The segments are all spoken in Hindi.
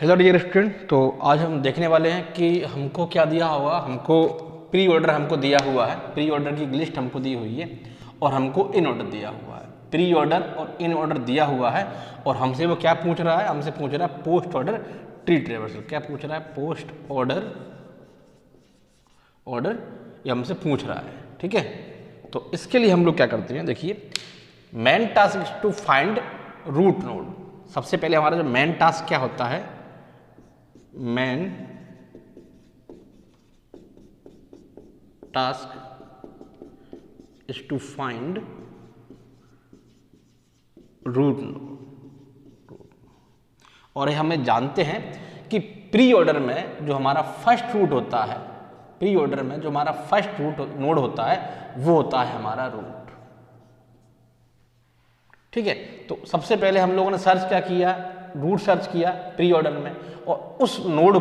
Hello dear student. तो आज हम देखने वाले हैं कि हमको क्या दिया हुआ। हमको प्री ऑर्डर हमको दिया हुआ है, प्री ऑर्डर की लिस्ट हमको दी हुई है और हमको इन ऑर्डर दिया हुआ है। प्री ऑर्डर और इन ऑर्डर दिया हुआ है और हमसे वो क्या पूछ रहा है, हमसे पूछ रहा है पोस्ट ऑर्डर ट्री ट्रेवर्सल। क्या पूछ रहा है? पोस्ट ऑर्डर ये हमसे पूछ रहा है। ठीक है, तो इसके लिए हम लोग क्या करते हैं, देखिए main task is to find root node. सबसे पहले हमारा जो मेन टास्क क्या होता है, main task is to find root node. और हमें जानते हैं कि प्री ऑर्डर में जो हमारा फर्स्ट रूट होता है, प्री ऑर्डर में जो हमारा फर्स्ट रूट नोड होता है वो होता है हमारा रूट। ठीक है, तो सबसे पहले हम लोगों ने सर्च क्या किया, रूट सर्च किया प्री ऑर्डर में, और उस नोड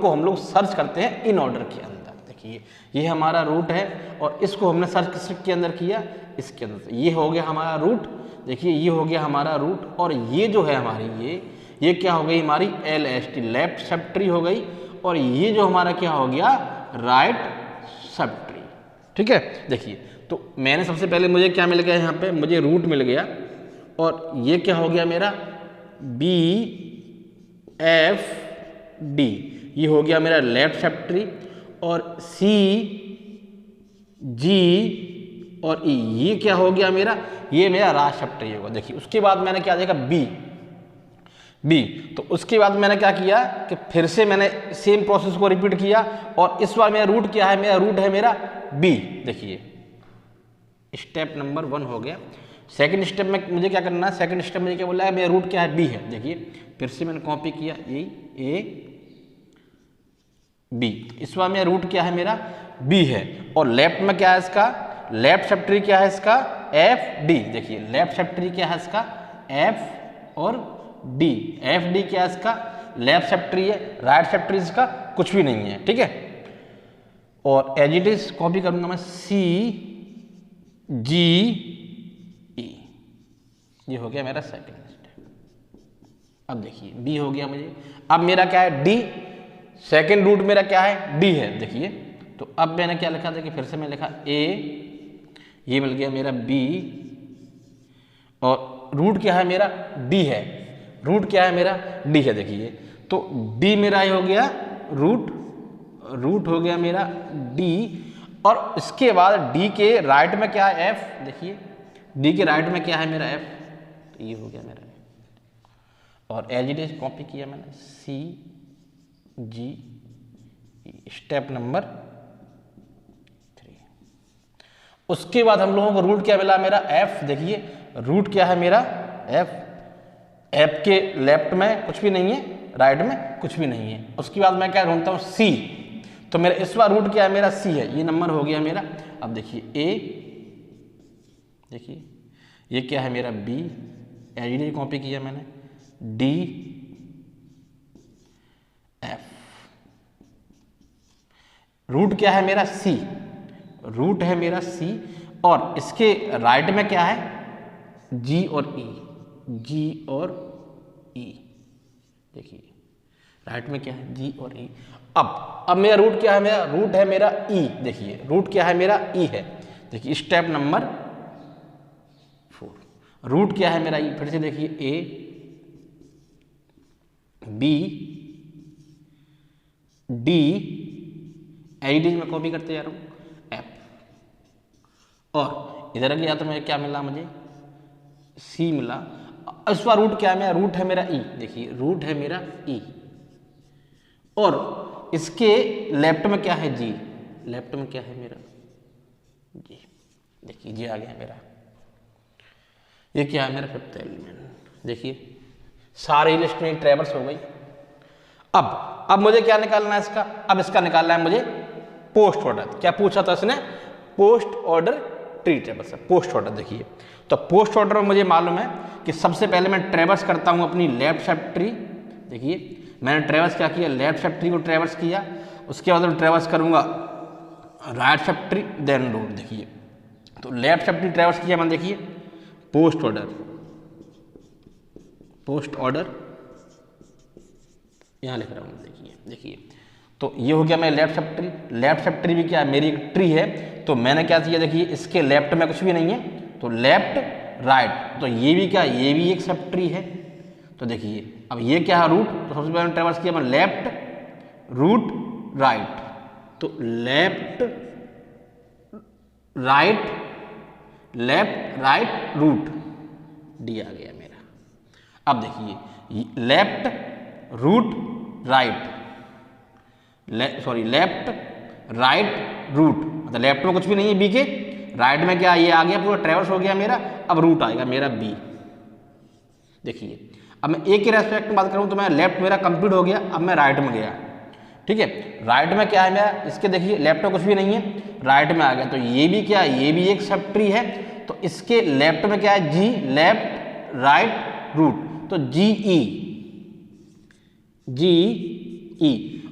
को हम लोग सर्च करते हैं इन ऑर्डर के अंदर। देखिए ये हमारा रूट है और इसको हमने सर्च किसके अंदर किया, इसके अंदर। ये हो गया हमारा रूट, देखिए ये हो गया हमारा रूट। और ये जो है हमारी ये क्या हो गई, हमारी LST लेफ्ट सब ट्री हो गई। और ये जो हमारा क्या हो गया, राइट सब ट्री। ठीक है, देखिए तो मैंने सबसे पहले मुझे क्या मिल गया, यहाँ पे मुझे रूट मिल गया और ये क्या हो गया मेरा BFD, ये हो गया मेरा लेफ्ट सब ट्री। और CG और E ये क्या हो गया मेरा, ये मेरा राइट सब ट्री होगा। देखिए उसके बाद मैंने क्या देखा, बी। तो उसके बाद मैंने क्या किया कि फिर से मैंने सेम प्रोसेस को रिपीट किया और इस बार मेरा रूट क्या है, मेरा रूट है मेरा B। देखिए स्टेप नंबर 1 हो गया। सेकंड स्टेप में मुझे क्या करना है, सेकंड स्टेप में क्या बोला है, मेरा रूट क्या है, B है। देखिए फिर से मैंने कॉपी किया A B, इस बार मेरा रूट क्या है, मेरा B है। और लेफ्ट में क्या है इसका, लेफ्ट सब ट्री क्या है इसका, FD। देखिए लेफ्ट सब ट्री क्या है इसका, F और D। FD क्या है इसका, लेफ्ट सब ट्री है, राइट सब ट्री इसका कुछ भी नहीं है। ठीक है, और एज इट इज कॉपी करूंगा मैं CGE, ये हो गया मेरा सेकंड स्टेप। अब देखिए B हो गया मुझे, अब मेरा क्या है D, सेकंड रूट मेरा क्या है D है। देखिए तो अब मैंने क्या लिखा था कि फिर से मैं लिखा A, ये मिल गया मेरा B और रूट क्या है मेरा D है, रूट क्या है मेरा D है। देखिए तो D मेरा ये हो गया रूट हो गया मेरा D। और इसके बाद D के राइट में क्या है F। देखिए D के राइट में क्या है मेरा F, तो ये हो गया मेरा F। और एज इट इज कॉपी किया मैंने CGE, स्टेप नंबर 3। उसके बाद हम लोगों को रूट क्या मिला, मेरा F। देखिए रूट क्या है मेरा F के लेफ्ट में कुछ भी नहीं है, राइट में कुछ भी नहीं है। उसके बाद मैं क्या ढूंढता हूँ C, तो मेरा इस बार रूट क्या है, मेरा C है। ये नंबर हो गया मेरा। अब देखिए A, देखिए ये क्या है मेरा B, एज कॉपी किया मैंने D F। रूट क्या है मेरा C, रूट है मेरा C। और इसके राइट में क्या है G और E। देखिए राइट में क्या है G और E। अब मेरा रूट क्या है, मेरा रूट है मेरा E। देखिए रूट क्या है मेरा E है। देखिए स्टेप नंबर 4, रूट क्या है मेरा E। फिर से देखिए A B D, एज में कॉपी करते जा रहा हूँ F। और इधर गया तो मैं क्या मिला, मुझे C मिला। इस बार रूट क्या है मेरा, रूट है मेरा E। देखिए रूट है मेरा E और इसके लेफ्ट में क्या है G, लेफ्ट में क्या है मेरा G। देखिए G आ गया मेरा। ये क्या है मेरा फिफ्थ एलिमेंट। देखिए सारी लिस्ट में ट्रेवर्स हो गई। अब मुझे क्या निकालना है इसका, अब इसका निकालना है मुझे पोस्ट ऑर्डर। क्या पूछा था इसने, post order tree ट्रेवर्स, post order. देखिए तो पोस्ट ऑर्डर में मुझे मालूम है कि सबसे पहले मैं ट्रेवर्स करता हूं अपनी लेफ्ट सब ट्री। देखिए मैंने ट्रेवर्स क्या किया, लेफ्ट सब ट्री को ट्रेवर्स किया। उसके बाद मैं ट्रेवर्स करूंगा right sub tree, then root. देखिए तो लेफ्ट सब ट्री ट्रेवर्स किया मैंने। देखिए पोस्ट ऑर्डर यहाँ लिख रहा हूँ, देखिए देखिए। तो ये हो गया मेरा left sub tree. Left sub tree भी क्या है, मेरी एक ट्री है, तो मैंने क्या किया, देखिए इसके लेफ्ट में कुछ भी नहीं है, तो लेफ्ट राइट, तो ये भी क्या, ये भी एक सब ट्री है। तो देखिए अब ये क्या है, रूट, तो सबसे पहले ट्रेवर्स किया मैंने लेफ्ट रूट राइट, तो left right left right root, D आ गया मेरा। अब देखिए left root right, sorry left right root, मतलब लेफ्ट में कुछ भी नहीं है बी के, राइट में क्या ये आ गया, पूरा ट्रेवर्स हो गया मेरा। अब रूट आएगा मेरा बी। देखिए अब मैं ए के रेस्पेक्ट में बात करूं तो मैं लेफ्ट मेरा कंप्लीट हो गया, अब मैं राइट में गया, ठीक है। राइट में क्या है मेरा, इसके देखिए लेफ्ट में कुछ भी नहीं है, राइट में आ गया, तो ये भी क्या है, ये भी एक सब ट्री है, तो इसके लेफ्ट में क्या है, जी लेफ्ट राइट रूट, तो जी ई,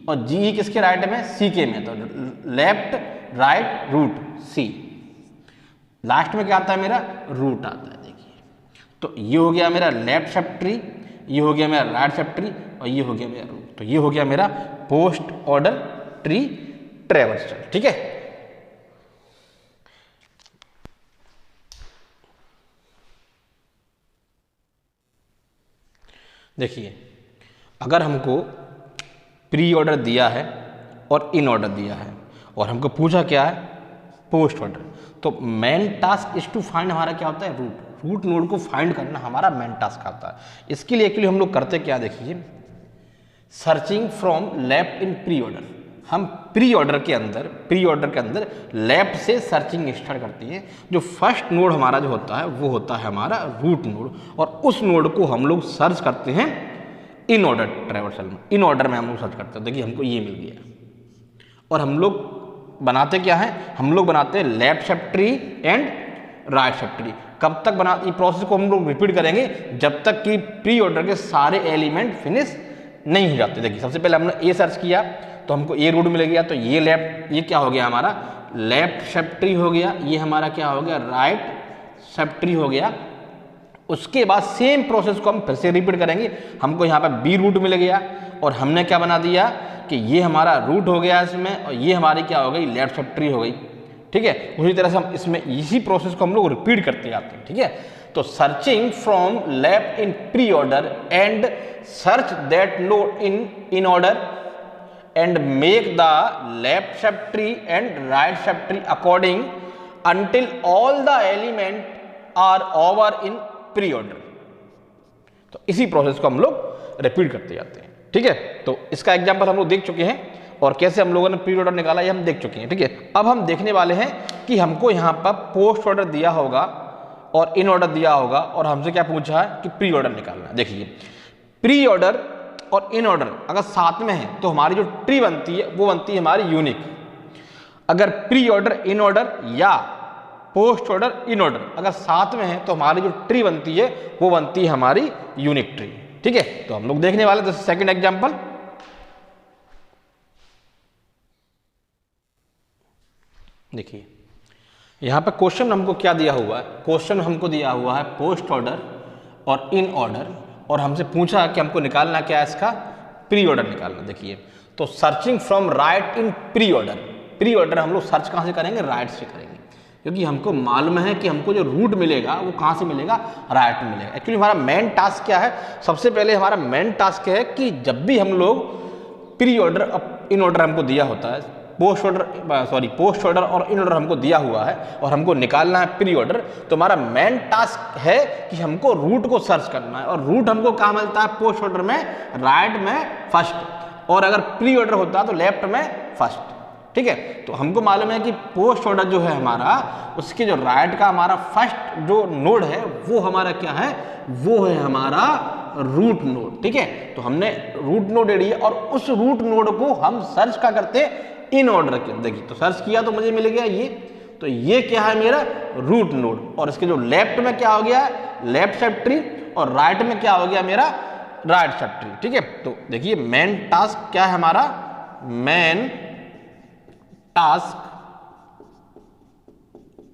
और जी ई किसके राइट में, सी के में, तो लेफ्ट राइट रूट सी। लास्ट में क्या आता है मेरा, रूट आता है। देखिए तो ये हो गया मेरा लेफ्ट सब ट्री, ये हो गया मेरा राइट सब ट्री, और ये हो गया मेरा रूट। तो ये हो गया मेरा पोस्ट ऑर्डर ट्री ट्रेवर्सल, ठीक है। देखिए अगर हमको प्री ऑर्डर दिया है और इन ऑर्डर दिया है और हमको पूछा क्या है, पोस्ट ऑर्डर, तो main task is to find, हमारा क्या होता है, रूट नोड को फाइंड करना हमारा मेन टास्क आता है। इसके लिए एक्चुअली हम लोग करते क्या, देखिए searching from left in pre order, हम प्री ऑर्डर के अंदर लेफ्ट से सर्चिंग स्टार्ट करती है। जो फर्स्ट नोड हमारा जो होता है वो होता है हमारा रूट नोड, और उस नोड को हम लोग सर्च करते हैं इन ऑर्डर ट्रेवर्सल में, इन ऑर्डर में हम लोग सर्च करते हैं। देखिए हमको ये मिल गया, और हम लोग बनाते क्या है, हम लोग बनाते हैं left sub tree and right sub tree. कब तक बना, ये प्रोसेस को हम लोग रिपीट करेंगे जब तक कि प्री ऑर्डर के सारे एलिमेंट फिनिश नहीं हो जाते। देखिए सबसे पहले हमने ए सर्च किया तो हमको ए रूट मिल गया, तो ये लेफ्ट, ये क्या हो गया हमारा लेफ्ट सब ट्री हो गया, ये हमारा क्या हो गया राइट सब ट्री हो गया। उसके बाद सेम प्रोसेस को हम फिर से रिपीट करेंगे। हमको यहाँ पर बी रूट मिल गया, और हमने क्या बना दिया कि ये हमारा रूट हो गया इसमें, और ये हमारी क्या हो गई, लेफ्ट सब ट्री हो गई, ठीक है। उसी तरह से हम इसमें इसी प्रोसेस को हम लोग रिपीट करते जाते हैं, ठीक है। तो searching from left in pre order and search that node in order and make the left sub tree and right sub tree according until all the element are over in pre order. तो इसी प्रोसेस को हम लोग रिपीट करते जाते हैं, ठीक है। तो इसका एग्जांपल हम लोग देख चुके हैं, और कैसे हम लोगों ने प्री ऑर्डर निकाला ये हम देख चुके हैं, ठीक है। अब हम देखने वाले हैं कि हमको यहाँ पर पोस्ट ऑर्डर दिया होगा और इन ऑर्डर दिया होगा, और हमसे क्या पूछा है कि प्री ऑर्डर निकालना है। देखिए प्री ऑर्डर और इन ऑर्डर अगर साथ में है तो हमारी जो ट्री बनती है वो बनती है हमारी यूनिक। अगर प्री ऑर्डर इन ऑर्डर या पोस्ट ऑर्डर इन ऑर्डर अगर साथ में है तो हमारी जो ट्री बनती है वो बनती है हमारी यूनिक ट्री, ठीक है। तो हम लोग देखने वाले हैं सेकंड एग्जांपल। देखिए यहां पर क्वेश्चन हमको क्या दिया हुआ है, क्वेश्चन हमको दिया हुआ है पोस्ट ऑर्डर और इन ऑर्डर, और हमसे पूछा कि हमको निकालना क्या है, इसका प्री ऑर्डर निकालना। देखिए तो searching from right in pre order, pre order हम लोग सर्च कहां से करेंगे, राइट से करेंगे, क्योंकि हमको मालूम है कि हमको जो रूट मिलेगा वो कहाँ से मिलेगा, राइट में मिलेगा। एक्चुअली हमारा मेन टास्क क्या है, सबसे पहले हमारा मेन टास्क है कि जब भी हम लोग प्री ऑर्डर इन ऑर्डर हमको दिया होता है, पोस्ट ऑर्डर और इन ऑर्डर हमको दिया हुआ है और हमको निकालना है प्री ऑर्डर, तो हमारा मेन टास्क है कि हमको रूट को सर्च करना है। और रूट हमको कहाँ मिलता है, पोस्ट ऑर्डर में राइट में फर्स्ट, और अगर प्री ऑर्डर होता है तो लेफ्ट में फर्स्ट, ठीक है। तो हमको मालूम है कि पोस्ट ऑर्डर जो है हमारा, उसके जो राइट का हमारा फर्स्ट जो नोड है वो हमारा क्या है, वो है हमारा रूट नोड, ठीक है। तो हमने रूट नोड ले लिया और उस रूट नोड को हम सर्च क्या करते हैं, इन ऑर्डर के। देखिए तो सर्च किया तो मुझे मिल गया ये, तो ये क्या है मेरा रूट नोड, और इसके जो लेफ्ट में क्या हो गया, लेफ्ट सब ट्री, और राइट में क्या हो गया मेरा राइट सब ट्री, ठीक है। तो देखिए मेन टास्क क्या है हमारा, main task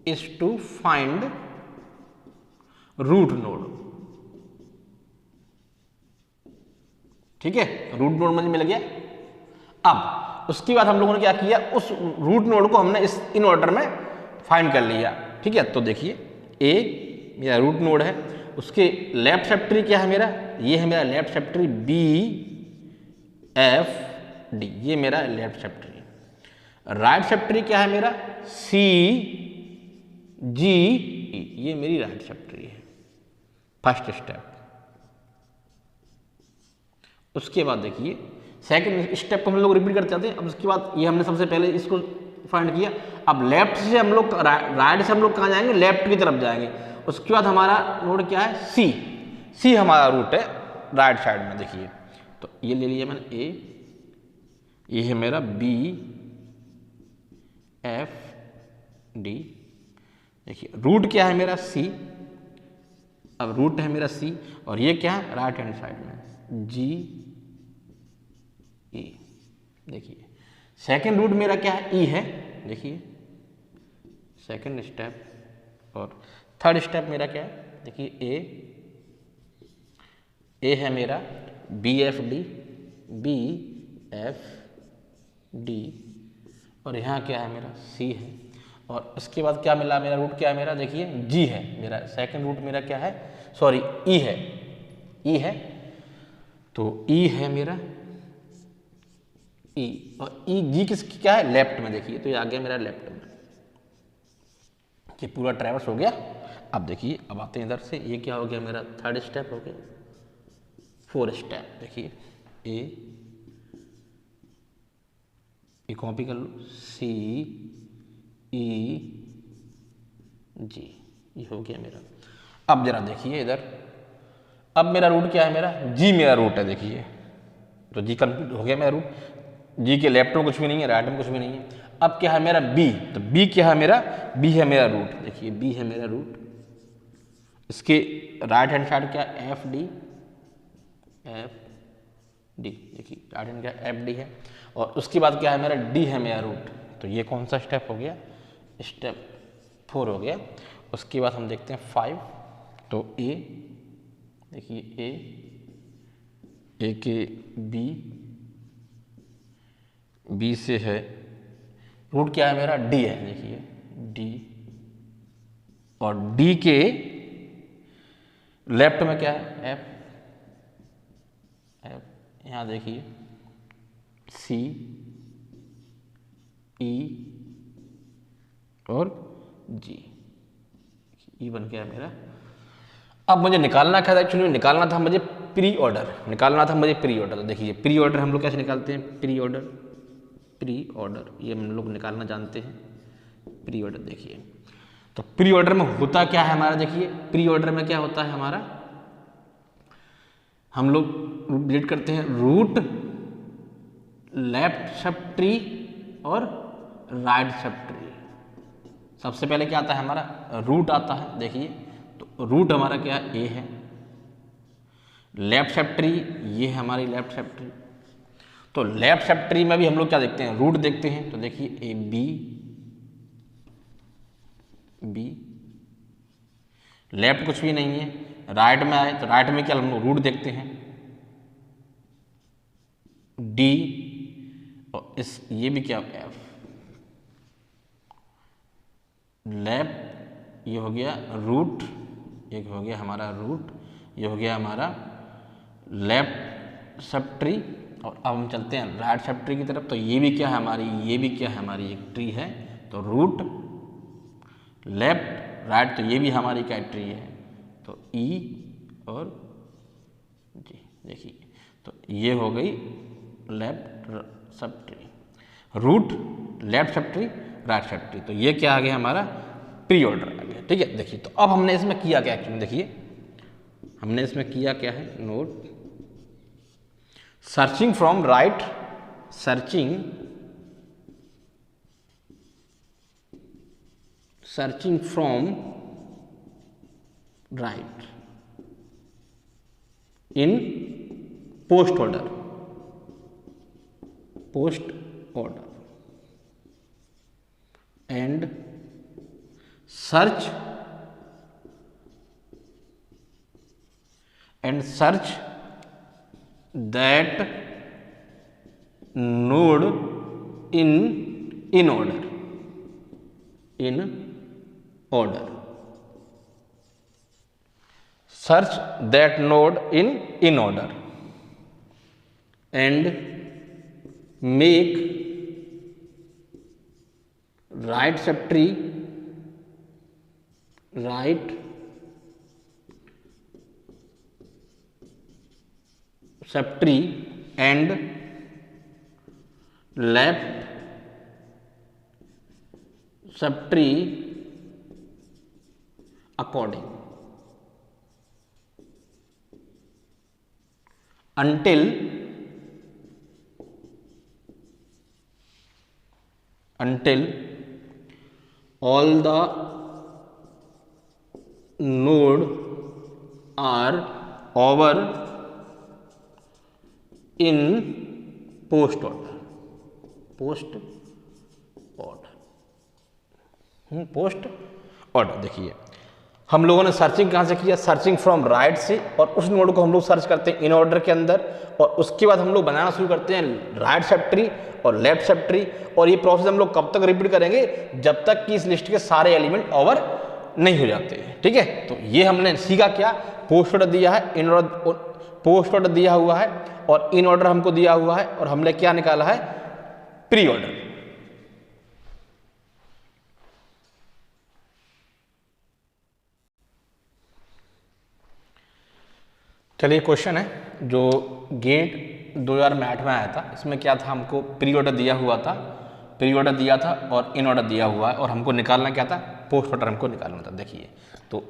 is to find root node, ठीक है, रूट नोड मुझे मिल गया। अब उसके बाद हम लोगों ने क्या किया, उस रूट नोड को हमने इन ऑर्डर में फाइंड कर लिया। ठीक है, तो देखिए ए मेरा रूट नोड है, उसके लेफ्ट सब ट्री क्या है मेरा, ये है मेरा left sub tree B F D, ये मेरा left subtree. Right sub tree क्या है मेरा, सी जी ई, ये मेरी राइट सब ट्री है, फर्स्ट स्टेप। उसके बाद देखिए सेकंड स्टेप को हम लोग रिपीट करते जाते हैं। अब उसके बाद ये हमने सबसे पहले इसको फाइंड किया। अब लेफ्ट से हम लोग राइट से हम लोग कहाँ जाएंगे, लेफ्ट की तरफ जाएंगे। उसके बाद हमारा नोड क्या है, सी, सी हमारा रूट है राइट साइड में। देखिए तो ये ले लिया मैंने ए, ये है मेरा बी एफ डी। देखिए रूट क्या है मेरा सी, अब रूट है मेरा सी, और ये क्या है राइट हैंड साइड में जी ई। देखिए सेकंड रूट मेरा क्या है, ई है। देखिए सेकंड स्टेप, और थर्ड स्टेप मेरा क्या है, देखिए ए है मेरा B F D, B F D, और यहाँ क्या है मेरा सी है। और उसके बाद क्या मिला, मेरा रूट क्या है मेरा, देखिए जी है मेरा। सेकंड रूट मेरा क्या है, सॉरी ई है, ई है, तो ई है मेरा ई, और ई जी किस क्या है, लेफ्ट में। देखिए तो ये आ गया मेरा लेफ्ट में, ये पूरा ट्रैवर्स हो गया। अब देखिए अब आते हैं इधर से, ये क्या हो गया मेरा थर्ड स्टेप हो गया, फोर्थ स्टेप। देखिए ए कॉपी कर लो, सी ई जी, ये हो गया मेरा। अब जरा देखिए इधर, अब मेरा रूट क्या है, मेरा जी मेरा रूट है। देखिए तो जी कंप्लीट हो गया मेरा रूट, जी के लेफ्ट में कुछ भी नहीं है, राइट में कुछ भी नहीं है। अब क्या है मेरा बी, तो बी क्या है मेरा, बी है मेरा रूट। देखिए बी है मेरा रूट, इसके राइट हैंड साइड क्या, एफ डी, एफ डी। देखिए राइट हैंड क्या एफ डी है, और उसके बाद क्या है मेरा डी है मेरा रूट। तो ये कौन सा स्टेप हो गया, स्टेप 4 हो गया। उसके बाद हम देखते हैं 5, तो ए, देखिए ए के बी, बी से है रूट क्या है मेरा, डी है। देखिए डी, और डी के लेफ्ट में क्या है, एफ, एफ यहाँ देखिए सी ई और जी, ई बन गया मेरा। अब मुझे निकालना क्या था, एक्चुअली निकालना था मुझे प्री ऑर्डर, निकालना था मुझे प्री ऑर्डर। तो देखिए प्री ऑर्डर हम लोग कैसे निकालते हैं, प्री ऑर्डर, प्री ऑर्डर ये हम लोग निकालना जानते हैं, प्री ऑर्डर। देखिए तो प्री ऑर्डर में होता क्या है हमारा, देखिए प्री ऑर्डर में क्या होता है हमारा, हम लोग डिलीट करते हैं रूट, लेफ्ट सब ट्री और राइट सब ट्री। सबसे पहले क्या आता है हमारा, रूट आता है। देखिए तो रूट हमारा क्या है, ए है, लेफ्ट सब ट्री ये है हमारी लेफ्ट सब ट्री। तो लेफ्ट सब ट्री में भी हम लोग क्या देखते हैं, रूट देखते हैं। तो देखिए ए बी, बी लेफ्ट कुछ भी नहीं है, राइट में आए तो राइट में क्या हम लोग रूट देखते हैं, डी, और इस ये भी क्या एफ, लेफ्ट ये हो गया रूट, एक हो गया हमारा रूट, ये हो गया हमारा लेफ्ट सब ट्री। और अब हम चलते हैं राइट सब ट्री की तरफ। तो ये भी क्या है हमारी, ये भी क्या है हमारी एक ट्री है। तो रूट, लेफ्ट, राइट, तो ये भी हमारी क्या ट्री है, तो ई और जी। देखिए तो ये हो गई left subtree, root, left subtree, right subtree. तो ये क्या आ गया हमारा, प्री ऑर्डर आ गया। ठीक है, देखिए तो अब हमने इसमें किया क्या, एक्चुअली देखिए हमने इसमें किया क्या है, note searching from right, searching from right in post order, and search that node in order. Search that node in order and make right subtree and left subtree according until all the node are over in post order. देखिए हम लोगों ने सर्चिंग कहाँ से किया, सर्चिंग फ्रॉम राइट से, और उस नोड को हम लोग सर्च करते हैं इन ऑर्डर के अंदर, और उसके बाद हम लोग बनाना शुरू करते हैं राइट सब ट्री और लेफ्ट सब ट्री। और ये प्रोसेस हम लोग कब तक रिपीट करेंगे, जब तक कि इस लिस्ट के सारे एलिमेंट ओवर नहीं हो जाते। ठीक है, तो ये हमने सीखा क्या, पोस्ट ऑर्डर दिया है, इन ऑर्डर पोस्ट ऑर्डर दिया हुआ है और इन ऑर्डर हमको दिया हुआ है, और हमने क्या निकाला है, प्री ऑर्डर। चलिए क्वेश्चन है जो गेट 2008 में आया था, इसमें क्या था, हमको प्री ऑर्डर दिया हुआ था, प्री ऑर्डर दिया था और इन ऑर्डर दिया हुआ है, और हमको निकालना क्या था, पोस्ट ऑर्डर हमको निकालना था। देखिए तो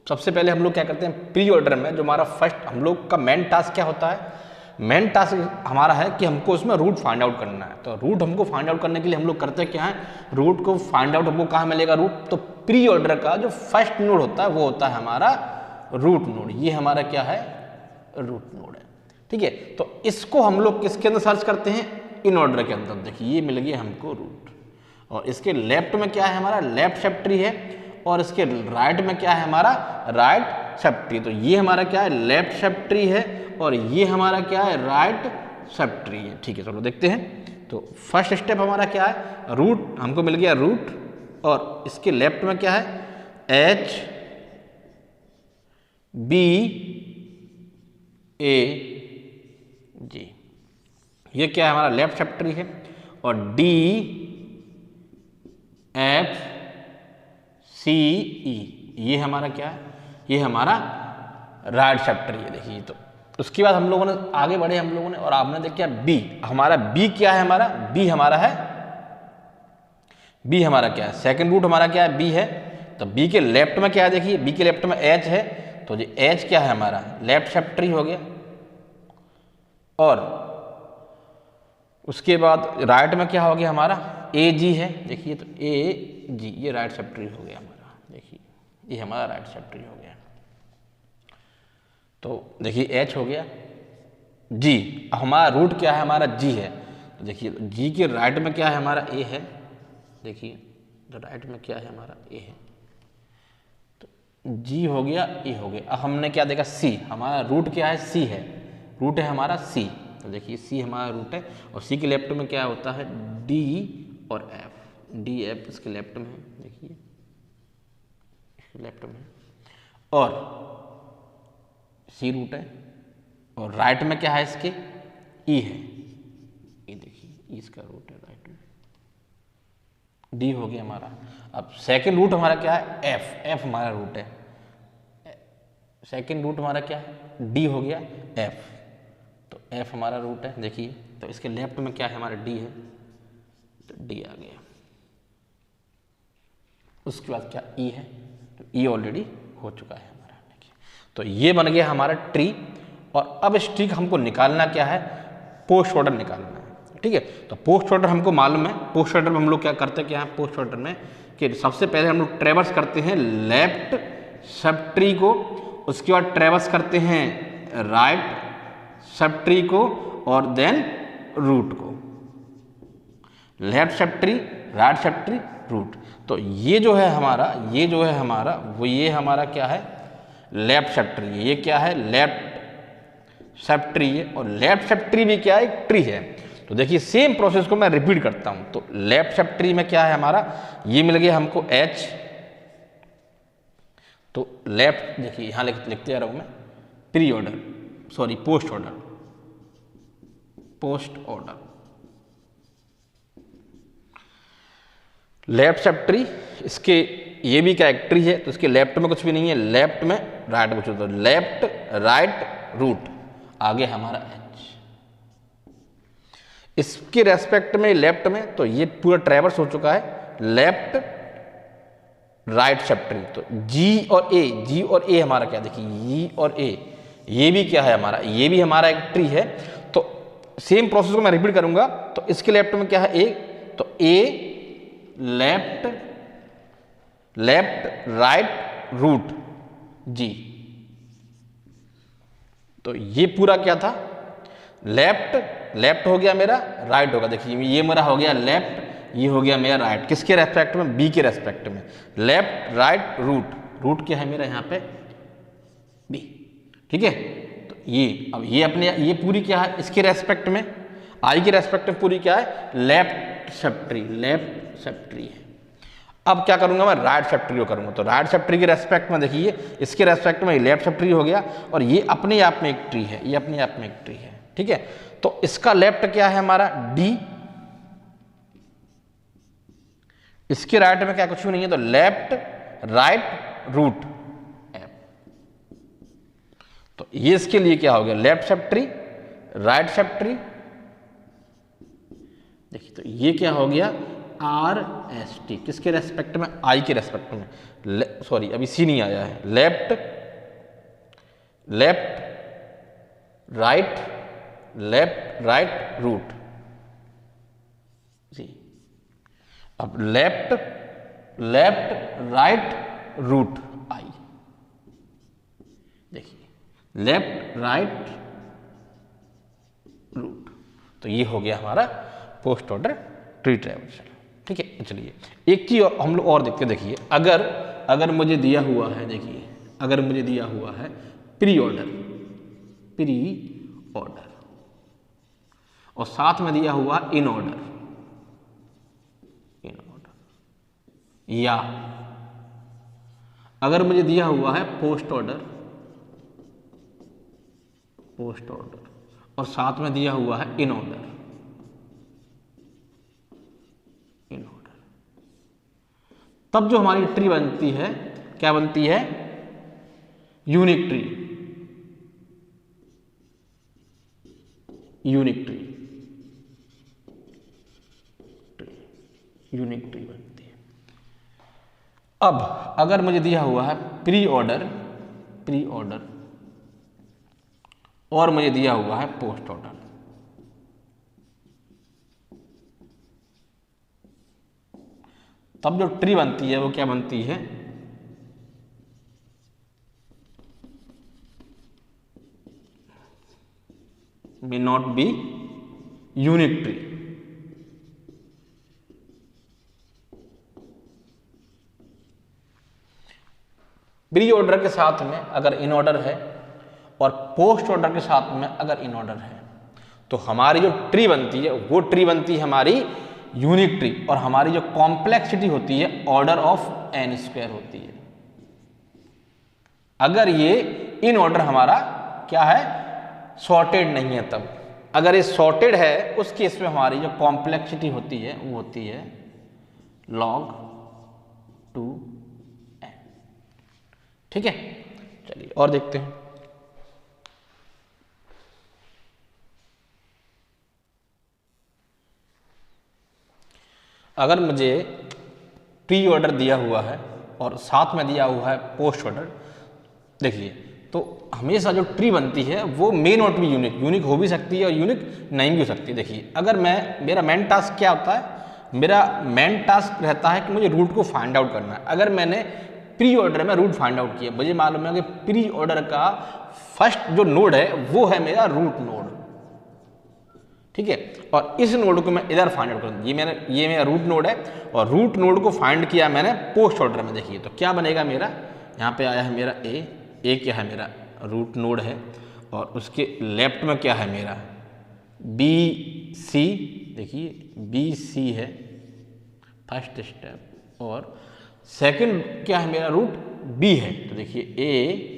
सबसे पहले हम लोग क्या करते हैं, प्री ऑर्डर में जो हमारा फर्स्ट हम लोग का मेन टास्क क्या होता है, मेन टास्क हमारा है कि हमको उसमें रूट फाइंड आउट करना है। तो रूट हमको फाइंड आउट करने के लिए हम लोग करते क्या है, रूट को फाइंड आउट हमको कहाँ मिलेगा, रूट, तो प्री ऑर्डर का जो फर्स्ट नोड होता है वो होता है हमारा रूट नोड। ये हमारा क्या है, रूट नोड है। ठीक है, तो इसको हम लोग किसके अंदर सर्च करते हैं, इन ऑर्डर के अंदर। देखिए ये मिल गया हमको रूट, और इसके लेफ्ट में क्या है हमारा, लेफ्ट सब ट्री है, और इसके राइट में क्या है हमारा, राइट सब ट्री। तो ये हमारा क्या है, लेफ्ट सब ट्री है, और ये हमारा क्या है, राइट सब ट्री है। ठीक है, चलो देखते हैं। तो फर्स्ट स्टेप हमारा क्या है, रूट हमको मिल गया रूट, और इसके लेफ्ट में क्या है, एच बी ए जी, ये क्या है हमारा लेफ्ट सब ट्री है, और डी एफ सी ई ये हमारा क्या है, ये हमारा राइट सब ट्री है। देखिए तो उसके बाद हम लोगों ने आगे बढ़े हम लोगों ने, और आपने देखा बी, हमारा बी क्या है, हमारा बी हमारा है, बी हमारा क्या है, सेकंड रूट हमारा क्या है, बी है। तो बी के लेफ्ट में क्या है, देखिए बी के लेफ्ट में एच है, तो ये एच क्या है हमारा, लेफ्ट सब ट्री हो गया। और उसके बाद राइट में क्या हो गया हमारा, ए जी है। देखिए तो ए जी ये राइट सब ट्री हो गया हमारा, देखिए ये हमारा राइट सब ट्री हो गया। तो देखिए एच हो गया, जी हमारा रूट क्या है, हमारा जी है। तो देखिए जी के राइट में क्या है हमारा, ए है। देखिए तो राइट में क्या है हमारा, ए है। तो जी हो गया, ए हो गया। अब हमने क्या देखा, सी, हमारा रूट क्या है, सी है, रूट है हमारा सी। तो देखिए सी हमारा रूट है, और सी के लेफ्ट में क्या होता है, डी और एफ, डी एफ इसके लेफ्ट में है, देखिए इसके लेफ्ट में, और सी रूट है, और राइट में क्या है इसके, ई है, ये देखिए ई इसका रूट है राइट में, डी हो गया हमारा। अब सेकंड रूट हमारा क्या है, एफ, एफ हमारा रूट है, सेकंड रूट हमारा क्या है, डी हो गया, एफ, तो एफ हमारा रूट है। देखिए तो इसके लेफ्ट में क्या है हमारा, डी है, तो डी आ गया। उसके बाद क्या, ई है, तो ई ऑलरेडी हो चुका है हमारा। देखिए तो ये बन गया हमारा ट्री, और अब इस ट्री का हमको निकालना क्या है, पोस्ट ऑर्डर निकालना है। ठीक है, तो पोस्ट ऑर्डर हमको मालूम है, पोस्ट ऑर्डर में हम लोग क्या करते हैं, क्या है पोस्ट ऑर्डर में कि सबसे पहले हम लोग ट्रेवर्स करते हैं लेफ्ट सब ट्री को, उसके बाद ट्रेवर्स करते हैं राइट सब ट्री को, और देन रूट को, left subtree, right subtree, root. तो ये जो है हमारा, ये जो है हमारा वो, ये हमारा क्या है, लेफ्ट सब ट्री, ये क्या है, लेफ्ट सब ट्री है, और लेफ्ट सब ट्री भी क्या है, एक ट्री है। तो देखिए सेम प्रोसेस को मैं रिपीट करता हूं। तो लेफ्ट सब ट्री में क्या है हमारा, ये मिल गया हमको H। तो लेफ्ट देखिए यहां लिखते जा रहा हूं मैं, pre order, sorry post order, post order left sub tree. इसके ये भी क्या एक ट्री है, तो इसके लेफ्ट में कुछ भी नहीं है, लेफ्ट में राइट में कुछ, तो लेफ्ट राइट रूट, आगे हमारा H। इसके रेस्पेक्ट में लेफ्ट में, तो ये पूरा ट्रैवर्स हो चुका है, लेफ्ट राइट सब ट्री। तो G और A हमारा क्या, देखिए G और A, ये भी क्या है हमारा, ये भी हमारा एक ट्री है। तो सेम प्रोसेस को मैं रिपीट करूंगा। तो इसके लेफ्ट में क्या है A, तो A left right root G। तो ये पूरा क्या था, लेफ्ट हो गया मेरा, राइट होगा, देखिए ये मेरा हो गया लेफ्ट, ये हो गया मेरा राइट, किसके रेस्पेक्ट में, B के रेस्पेक्ट में, लेफ्ट राइट रूट क्या है मेरा यहाँ पे B, ठीक है। तो ये अब ये अपने ये पूरी क्या है, इसके रेस्पेक्ट में, I के रेस्पेक्ट में पूरी क्या है, लेफ्ट सब ट्री है। अब क्या करूंगा मैं, राइट सब ट्री को करूंगा। तो राइट सब ट्री के रेस्पेक्ट में देखिए, इसके रेस्पेक्ट में लेफ्ट सब ट्री हो गया, और ये अपने आप में एक ट्री है, ये अपने आप में एक ट्री है, ठीक है। तो इसका लेफ्ट क्या है हमारा D, इसके राइट में क्या कुछ भी नहीं है, तो लेफ्ट राइट रूट F। तो ये इसके लिए क्या हो गया, left subtree right sub tree, देखिए तो ये क्या हो गया RST, किसके रेस्पेक्ट में, I के रेस्पेक्ट में, सॉरी अभी C नहीं आया है, लेफ्ट राइट रूट जी। अब लेफ्ट राइट रूट I, देखिए लेफ्ट राइट रूट। तो ये हो गया हमारा पोस्ट ऑर्डर ट्री ट्रैवर्सल, ठीक है। चलिए एक चीज हम लोग और देखते, देखिए अगर मुझे दिया हुआ है, देखिए अगर मुझे दिया हुआ है प्री ऑर्डर और साथ में दिया हुआ इन ऑर्डर, या अगर मुझे दिया हुआ है पोस्ट ऑर्डर और साथ में दिया हुआ है इन ऑर्डर, तब जो हमारी ट्री बनती है क्या बनती है, यूनिक ट्री बनती है। अब अगर मुझे दिया हुआ है प्री ऑर्डर और मुझे दिया हुआ है पोस्ट ऑर्डर, तब जो ट्री बनती है वो क्या बनती है, may not be unique tree. Pre order के साथ में अगर इन ऑर्डर है और पोस्ट ऑर्डर के साथ में अगर इन ऑर्डर है, तो हमारी जो ट्री बनती है वो ट्री बनती है हमारी यूनिक ट्री, और हमारी जो कॉम्प्लेक्सिटी होती है ऑर्डर ऑफ n स्क्वायर होती है। अगर ये इन ऑर्डर हमारा क्या है, सॉर्टेड नहीं है, तब अगर ये सॉर्टेड है उस केस में हमारी जो कॉम्प्लेक्सिटी होती है वो होती है log 2n, ठीक है। चलिए और देखते हैं। अगर मुझे प्री ऑर्डर दिया हुआ है और साथ में दिया हुआ है पोस्ट ऑर्डर, देखिए तो हमेशा जो ट्री बनती है वो मे नॉट बी यूनिक हो भी सकती है और यूनिक नहीं भी हो सकती है। देखिए अगर मेरा मेन टास्क क्या होता है, मेरा मेन टास्क रहता है कि मुझे रूट को फाइंड आउट करना है। अगर मैंने प्री ऑर्डर में रूट फाइंड आउट किया, मुझे मालूम है कि प्री ऑर्डर का फर्स्ट जो नोड है वो है मेरा रूट नोड, ठीक है। और इस नोड को मैं इधर फाइंड आउट करूँ, ये मेरा रूट नोड है और रूट नोड को फाइंड किया मैंने पोस्ट ऑर्डर में। देखिए तो क्या बनेगा, मेरा यहाँ पे आया है मेरा ए क्या है, मेरा रूट नोड है, और उसके लेफ्ट में क्या है मेरा बी सी, देखिए बी सी है फर्स्ट स्टेप, और सेकंड क्या है मेरा रूट बी है। तो देखिए ए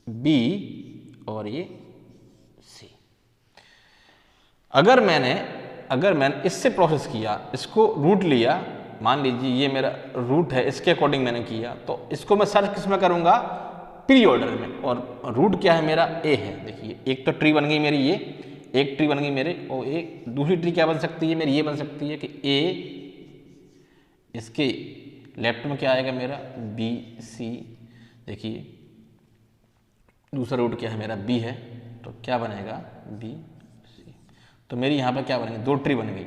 बी और ये सी। अगर मैंने इससे प्रोसेस किया, इसको रूट लिया, मान लीजिए ये मेरा रूट है, इसके अकॉर्डिंग मैंने किया, तो इसको मैं सर्च किस में करूंगा, प्री ऑर्डर में। और रूट क्या है मेरा ए है। देखिए एक तो ट्री बन गई मेरी, ये एक ट्री बन गई मेरे, और एक दूसरी ट्री क्या बन सकती है मेरी, ये बन सकती है कि ए, इसके लेफ्ट में क्या आएगा मेरा बी सी। देखिए दूसरा रूट क्या है मेरा बी है, तो क्या बनेगा बी सी। तो मेरी यहाँ पर क्या बनेगी, दो ट्री बन गई।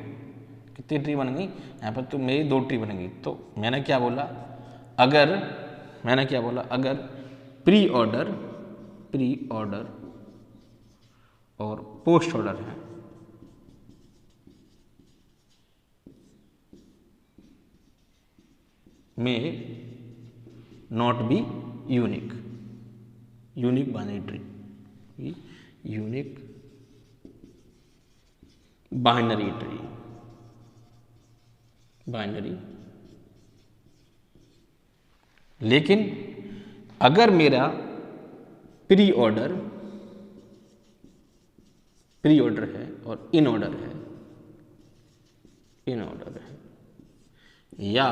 कितनी ट्री बन गई यहाँ पर, तो मेरी दो ट्री बन गई। तो मैंने क्या बोला, अगर प्री ऑर्डर और पोस्ट ऑर्डर है, में not be unique binary tree, unique binary tree, लेकिन अगर मेरा प्री ऑर्डर है और इन ऑर्डर है, या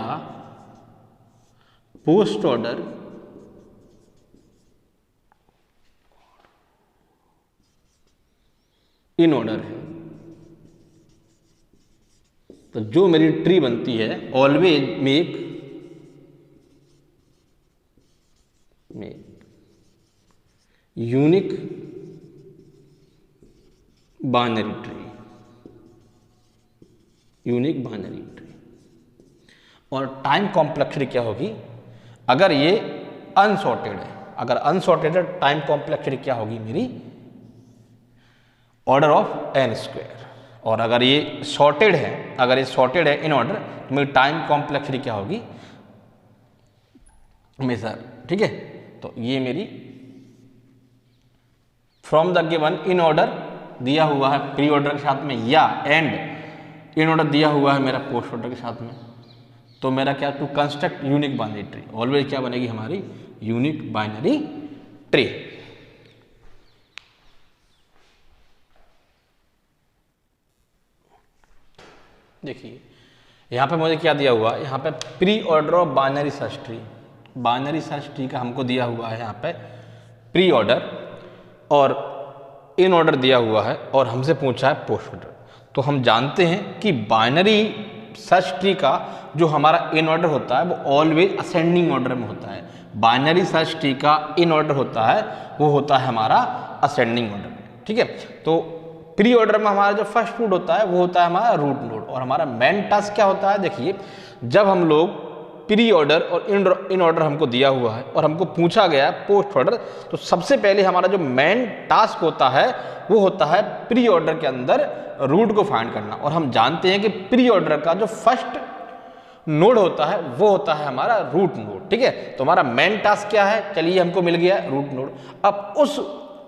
पोस्ट ऑर्डर इन ऑर्डर है, तो जो मेरी ट्री बनती है always make unique binary tree, और टाइम कॉम्प्लेक्सिटी क्या होगी, अगर ये अनसॉर्टेड है, है टाइम कॉम्प्लेक्सिटी क्या होगी मेरी, ऑर्डर ऑफ एन स्क्वायर। और अगर ये सॉर्टेड है, इन ऑर्डर, तो मेरी टाइम कॉम्प्लेक्सिटी क्या होगी हमेशा, ठीक है। तो ये मेरी from the given in order दिया हुआ है प्री ऑर्डर के साथ में, या एंड इन ऑर्डर दिया हुआ है मेरा पोस्ट ऑर्डर के साथ में, तो मेरा क्या, to construct unique binary tree, always क्या बनेगी हमारी यूनिक बाइनरी ट्री। देखिए यहाँ पे मुझे क्या दिया हुआ है, यहाँ पे pre order of binary search tree का हमको दिया हुआ है यहाँ पे प्री ऑर्डर, और इन ऑर्डर दिया हुआ है, और हमसे पूछा है पोस्ट ऑर्डर। तो हम जानते हैं कि बाइनरी सर्च ट्री का जो हमारा इन ऑर्डर होता है वो ऑलवेज असेंडिंग ऑर्डर में होता है। बाइनरी सर्च ट्री का इन ऑर्डर होता है वो होता है हमारा असेंडिंग ऑर्डर में, ठीक है। तो प्री ऑर्डर में हमारा जो फर्स्ट रूट होता है वो होता है हमारा रूट नोड, और हमारा मेन टास्क क्या होता है, देखिए जब हम लोग प्री ऑर्डर और इन ऑर्डर हमको दिया हुआ है और हमको पूछा गया है पोस्ट ऑर्डर, तो सबसे पहले हमारा जो मेन टास्क होता है वो होता है प्री ऑर्डर के अंदर रूट को फाइंड करना। और हम जानते हैं कि प्री ऑर्डर का जो फर्स्ट नोड होता है वो होता है हमारा रूट नोड, ठीक है। तो हमारा मेन टास्क क्या है, चलिए हमको मिल गया रूट नोड। अब उस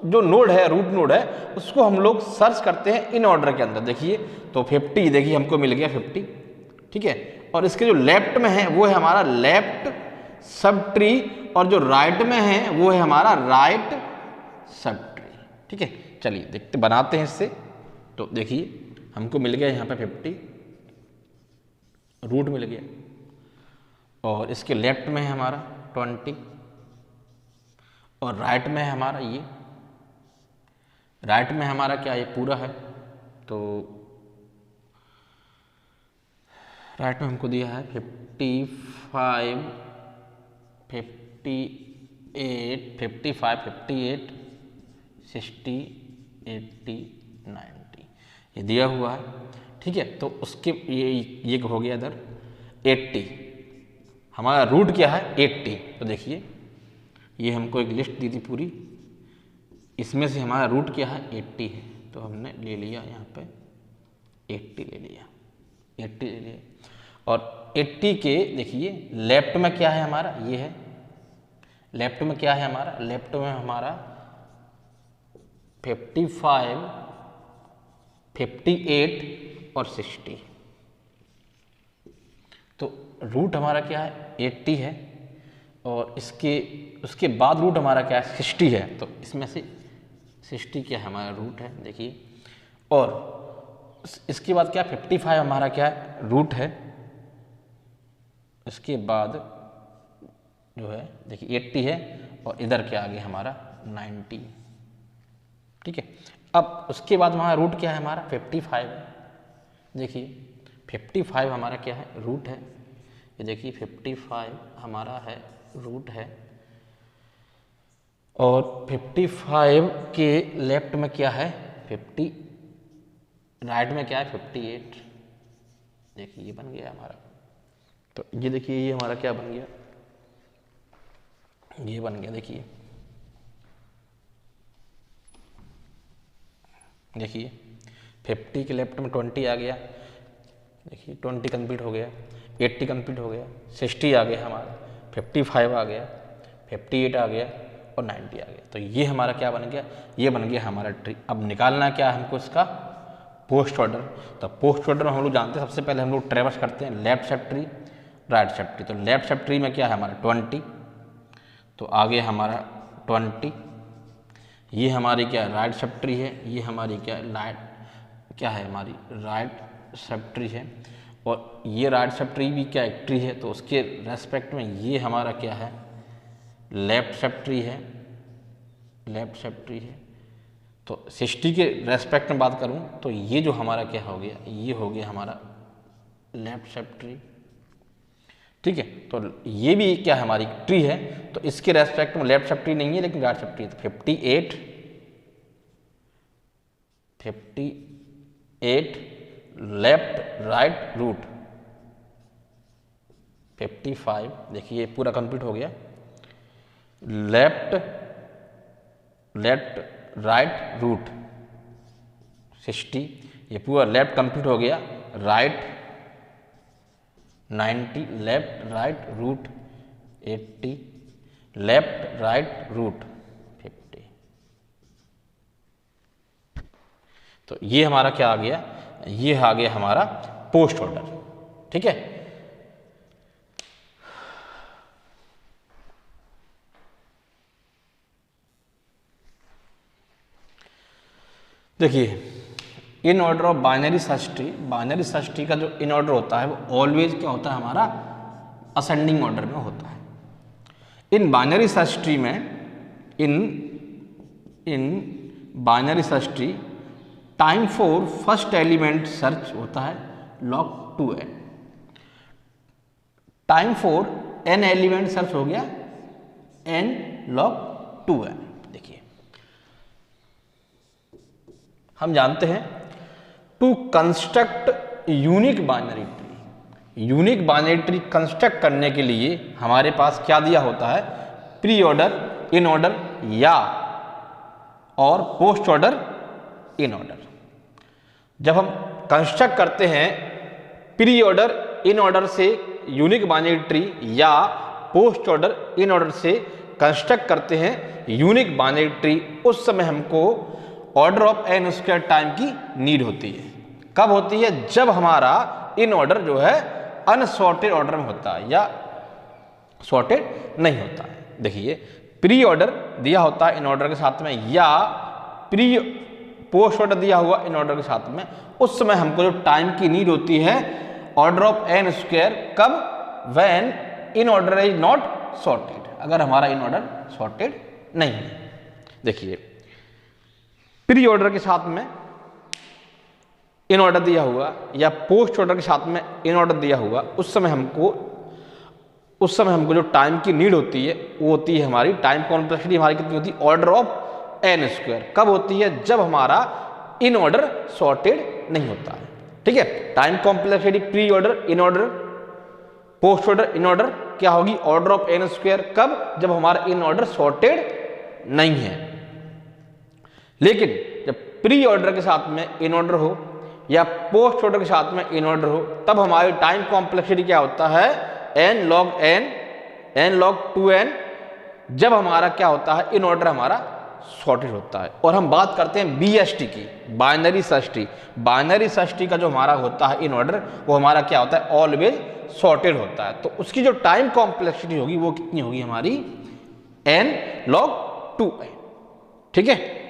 जो नोड है, रूट नोड है, उसको हम लोग सर्च करते हैं इन ऑर्डर के अंदर। देखिए तो 50, देखिए हमको मिल गया 50, ठीक है। और इसके जो लेफ्ट में है वो है हमारा लेफ्ट सब ट्री, और जो राइट में है वो है हमारा राइट सब ट्री, ठीक है। चलिए देखते, बनाते हैं इससे। तो देखिए हमको मिल गया यहाँ पे 50 रूट मिल गया, और इसके लेफ्ट में है हमारा 20, और राइट में है हमारा ये, राइट में हमारा क्या, ये पूरा है। तो राइट में हमको दिया है 55, 58, 60, 80, 90 ये दिया हुआ है, ठीक है। तो उसके ये हो गया इधर 80, हमारा रूट क्या है 80। तो देखिए ये हमको एक लिस्ट दी थी पूरी, इसमें से हमारा रूट क्या है 80 है, तो हमने ले लिया यहाँ पे 80 ले लिया, 80 ले लिया। और 80 के देखिए लेफ्ट में क्या है हमारा, ये है लेफ्ट में क्या है हमारा, लेफ्ट में हमारा 55, 58 और 60। तो रूट हमारा क्या है 80 है, और उसके बाद रूट हमारा क्या है 60 है। तो इसमें से 60 क्या है हमारा रूट है, देखिए। और इसके बाद क्या 55 हमारा क्या है रूट है। इसके बाद जो है देखिए 80 है, और इधर क्या आ गया हमारा 90, ठीक है। अब उसके बाद हमारा रूट क्या है हमारा 55, देखिए 55 हमारा क्या है रूट है, ये देखिए 55 हमारा है रूट है। और 55 के लेफ्ट में क्या है 50, राइट में क्या है 58, देखिए ये बन गया हमारा। तो ये देखिए ये हमारा क्या बन गया, ये बन गया, देखिए देखिए 50 के लेफ्ट में 20 आ गया, देखिए 20 कंप्लीट हो गया, 80 कंप्लीट हो गया, 60 आ गया हमारा, 55 आ गया, 58 आ गया और 90 आ गया। तो ये हमारा क्या बन गया, ये बन गया हमारा ट्री। अब निकालना क्या है हमको इसका पोस्ट ऑर्डर। तो पोस्ट ऑर्डर हम लोग जानते हैं, सबसे पहले हम लोग ट्रेवर्स करते हैं left subtree right subtree. तो लेफ्ट सब ट्री में क्या है हमारा 20, तो आगे हमारा 20, ये हमारी क्या राइट सब ट्री है, ये हमारी क्या क्या है हमारी राइट सब ट्री है, और ये राइट सब ट्री भी क्या एक ट्री है, तो उसके रेस्पेक्ट में ये हमारा क्या है लेफ्ट सब ट्री है, लेफ्ट सब ट्री है। तो 60 के रेस्पेक्ट में बात करूं तो ये जो हमारा क्या हो गया, ये हो गया हमारा लेफ्ट सब ट्री, ठीक है। तो ये भी क्या हमारी ट्री है, तो इसके रेस्पेक्ट में लेफ्ट सब ट्री नहीं है लेकिन राइट सब ट्री है। तो 58 लेफ्ट राइट रूट 55, देखिए पूरा कंप्लीट हो गया। लेफ्ट राइट रूट 60, ये पूरा लेफ्ट कंप्लीट हो गया। Right 90, left right root 80, left right root 50। तो ये हमारा क्या आ गया, ये आ गया हमारा पोस्ट ऑर्डर, ठीक है। देखिए in order of binary search tree का जो इन ऑर्डर होता है वो ऑलवेज क्या होता है हमारा असेंडिंग ऑर्डर में होता है। इन बाइनरी सर्च ट्री में in binary search tree time for first element search होता है log 2n, time for n element search हो गया n log 2n। देखिए हम जानते हैं to construct unique binary tree, unique binary tree construct करने के लिए हमारे पास क्या दिया होता है प्री ऑर्डर इन ऑर्डर या और पोस्ट ऑर्डर इन ऑर्डर। जब हम कंस्ट्रक्ट करते हैं प्री ऑर्डर इन ऑर्डर से यूनिक बाइनरी ट्री या पोस्ट ऑर्डर इन ऑर्डर से कंस्ट्रक्ट करते हैं यूनिक बाइनरी ट्री, उस समय हमको order of n square time की नीड होती है। कब होती है, जब हमारा इन ऑर्डर जो है अनसॉर्टेड ऑर्डर में होता है या सॉर्टेड नहीं होता है। देखिए प्री ऑर्डर दिया होता है इन ऑर्डर के साथ में या प्री पोस्ट ऑर्डर दिया हुआ इन ऑर्डर के साथ में, उस समय हमको जो टाइम की नीड होती है ऑर्डर ऑफ n स्क्वायर, कब when in order is not sorted, अगर हमारा इन ऑर्डर सॉर्टेड नहीं है। देखिए प्री ऑर्डर के साथ में इन ऑर्डर दिया हुआ या पोस्ट ऑर्डर के साथ में इन ऑर्डर दिया हुआ, उस समय हमको जो टाइम की नीड होती है वो होती है हमारी टाइम कॉम्प्लेक्सिटी हमारी कितनी होती है ऑर्डर ऑफ n स्क्वायर। कब होती है, जब हमारा इन ऑर्डर सॉर्टेड नहीं होता है, ठीक है। Time complexity pre order in order post order in order क्या होगी ऑर्डर ऑफ n स्क्वायर, कब, जब हमारा इन ऑर्डर सॉर्टेड नहीं है। लेकिन जब प्री ऑर्डर के साथ में इन ऑर्डर हो या पोस्ट ऑर्डर के साथ में इन ऑर्डर हो, तब हमारी टाइम कॉम्प्लेक्सिटी क्या होता है n log 2n जब हमारा क्या होता है, इन ऑर्डर हमारा सॉर्टेड होता है। और हम बात करते हैं BST की, binary search tree. Binary search tree का जो हमारा होता है इन ऑर्डर, वो हमारा क्या होता है, ऑलवेज सॉर्टेड होता है। तो उसकी जो टाइम कॉम्प्लेक्सिटी होगी वो कितनी होगी हमारी, n log 2n। ठीक है।